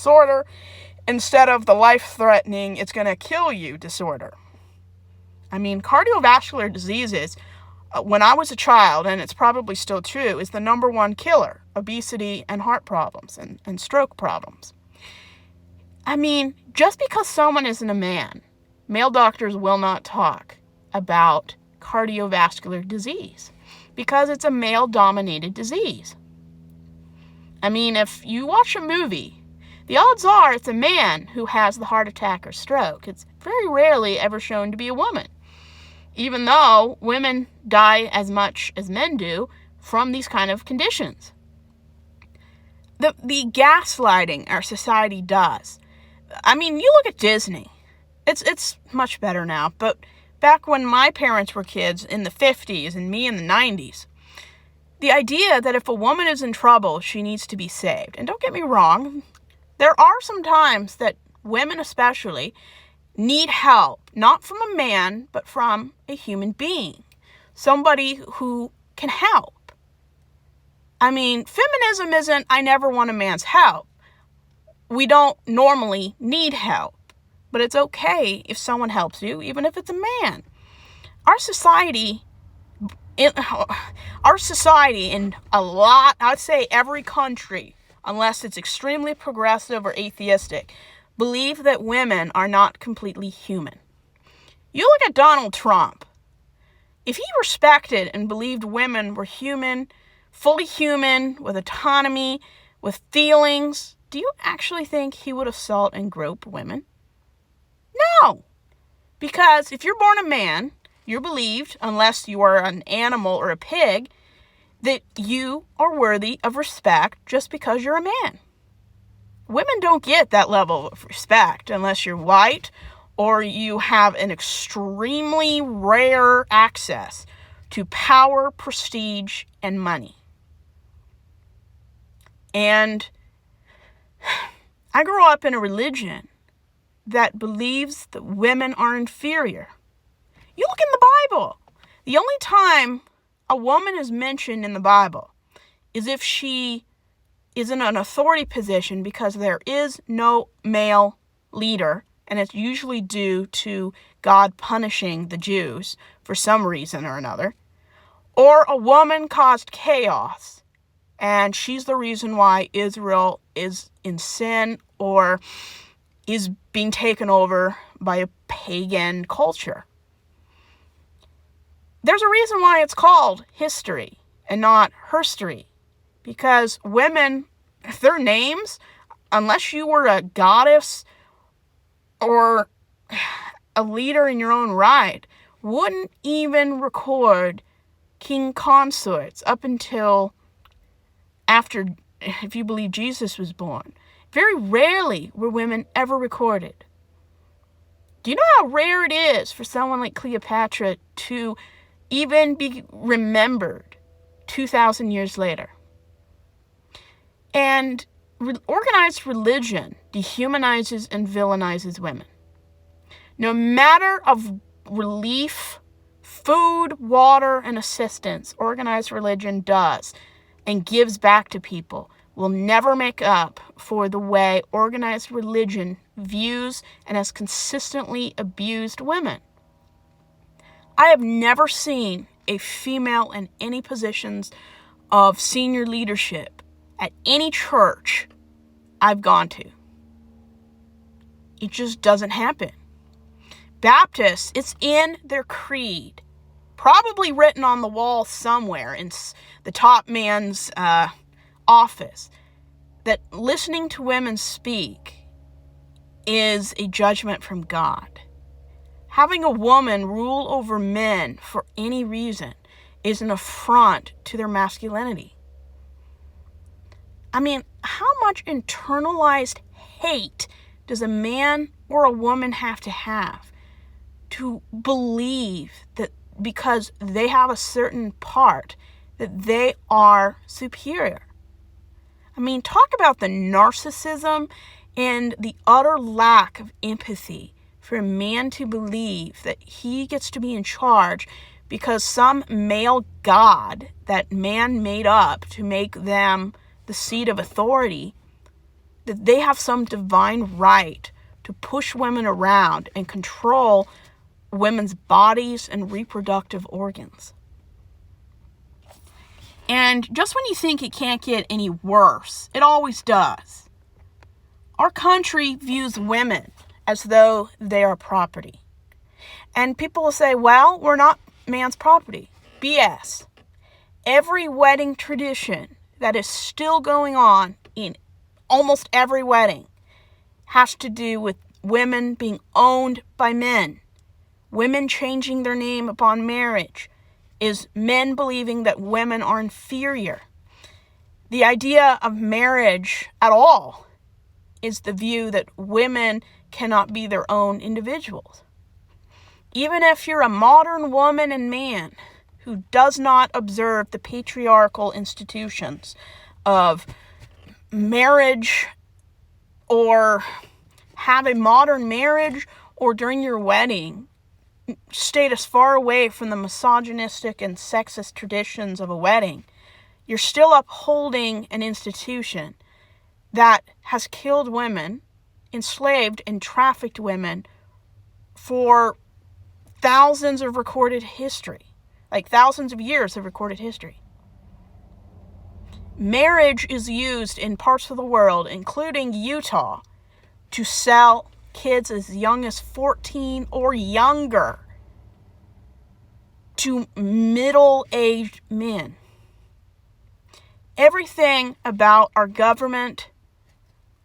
disorder instead of the life-threatening, it's going to kill you disorder. I mean, cardiovascular diseases, when I was a child, and it's probably still true, is the number one killer: obesity and heart problems and stroke problems. I mean, just because someone isn't a man, male doctors will not talk about cardiovascular disease because it's a male-dominated disease. I mean, if you watch a movie, the odds are it's a man who has the heart attack or stroke. It's very rarely ever shown to be a woman, even though women die as much as men do from these kind of conditions. The gaslighting our society does. I mean, you look at Disney. It's much better now, but back when my parents were kids in the 50s and me in the 90s, the idea that if a woman is in trouble, she needs to be saved. And don't get me wrong, there are some times that women especially need help, not from a man, but from a human being, somebody who can help. I mean, feminism isn't, I never want a man's help. We don't normally need help, but it's okay if someone helps you, even if it's a man. Our society in a lot, I'd say every country, unless it's extremely progressive or atheistic, believe that women are not completely human. You look at Donald Trump. If he respected and believed women were human, fully human, with autonomy, with feelings, do you actually think he would assault and grope women? No. Because if you're born a man, you're believed, unless you are an animal or a pig, that you are worthy of respect just because you're a man. Women don't get that level of respect unless you're white or you have an extremely rare access to power, prestige, and money. And I grew up in a religion that believes that women are inferior. You look in the Bible. The only time a woman is mentioned in the Bible is if she is in an authority position because there is no male leader, and it's usually due to God punishing the Jews for some reason or another, or a woman caused chaos, and she's the reason why Israel is in sin or is being taken over by a pagan culture. There's a reason why it's called history and not herstory, because women, their names, unless you were a goddess or a leader in your own right, wouldn't even record king consorts up until after, if you believe Jesus was born. Very rarely were women ever recorded. Do you know how rare it is for someone like Cleopatra to even be remembered 2,000 years later? And organized religion dehumanizes and villainizes women. No matter of relief, food, water, and assistance organized religion does and gives back to people will never make up for the way organized religion views and has consistently abused women. I have never seen a female in any positions of senior leadership at any church I've gone to. It just doesn't happen. Baptists, it's in their creed, probably written on the wall somewhere in the top man's office, that listening to women speak is a judgment from God. Having a woman rule over men for any reason is an affront to their masculinity. I mean, how much internalized hate does a man or a woman have to believe that because they have a certain part that they are superior? I mean, talk about the narcissism and the utter lack of empathy for a man to believe that he gets to be in charge because some male god that man made up to make them the seat of authority that they have some divine right to push women around and control women's bodies and reproductive organs. And just when you think it can't get any worse, it always does. Our country views women as though they are property. And people will say, well, we're not man's property. BS. Every wedding tradition that is still going on in almost every wedding has to do with women being owned by men. Women changing their name upon marriage is men believing that women are inferior. The idea of marriage at all is the view that women cannot be their own individuals. Even if you're a modern woman and man who does not observe the patriarchal institutions of marriage or have a modern marriage or during your wedding stayed as far away from the misogynistic and sexist traditions of a wedding, you're still upholding an institution that has killed women, enslaved and trafficked women for thousands of recorded history, like thousands of years of recorded history. Marriage is used in parts of the world, including Utah, to sell kids as young as 14 or younger to middle-aged men. Everything about our government,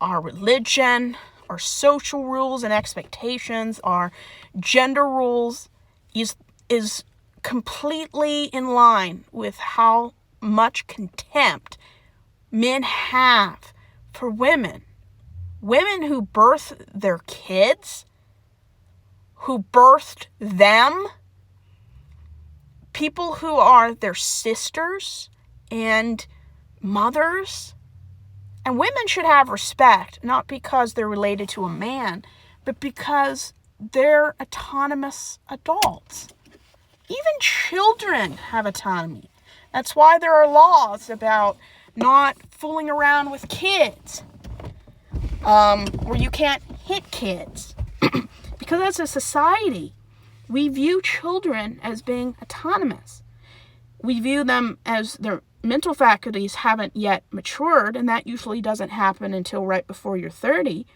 our religion, our social rules and expectations, our gender rules is completely in line with how much contempt men have for women. Women who birth their kids, who birthed them, people who are their sisters and mothers. And women should have respect, not because they're related to a man, but because they're autonomous adults. Even children have autonomy. That's why there are laws about not fooling around with kids. Where you can't hit kids. Because as a society, we view children as being autonomous. We view them as their mental faculties haven't yet matured, and that usually doesn't happen until right before you're 30.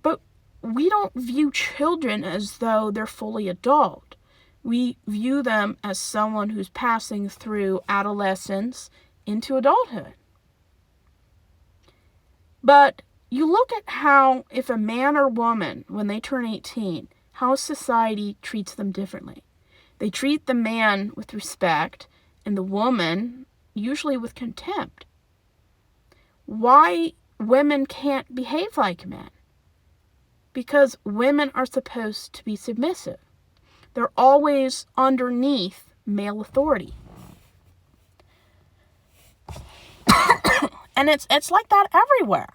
But we don't view children as though they're fully adult. We view them as someone who's passing through adolescence into adulthood. But you look at how, if a man or woman, when they turn 18, how society treats them differently. They treat the man with respect and the woman usually with contempt. Why women can't behave like men? Because women are supposed to be submissive. They're always underneath male authority. And it's like that everywhere.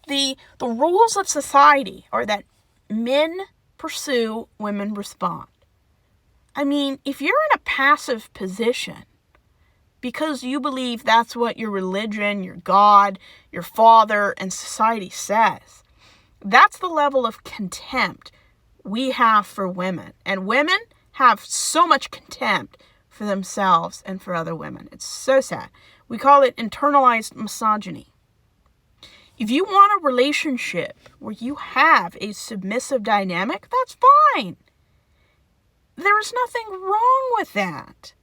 The rules of society are that men pursue, women respond. I mean, if you're in a passive position because you believe that's what your religion, your God, your father, and society says, that's the level of contempt we have for women. And women have so much contempt for themselves and for other women. It's so sad. We call it internalized misogyny. If you want a relationship where you have a submissive dynamic, that's fine. There is nothing wrong with that.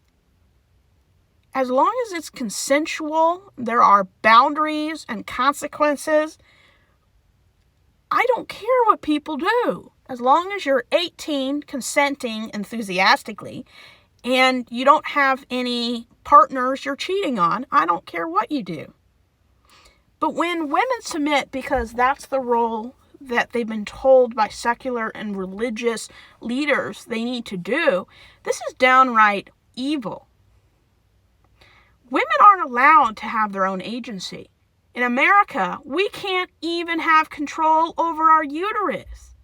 As long as it's consensual, there are boundaries and consequences. I don't care what people do. As long as you're 18, consenting enthusiastically, and you don't have any partners you're cheating on, I don't care what you do. But when women submit because that's the role that they've been told by secular and religious leaders they need to do, this is downright evil. Women aren't allowed to have their own agency. In America, we can't even have control over our uterus.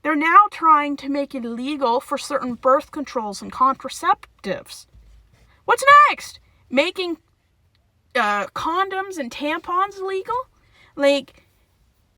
They're now trying to make it illegal for certain birth controls and contraceptives. What's next? Making condoms and tampons illegal? Like,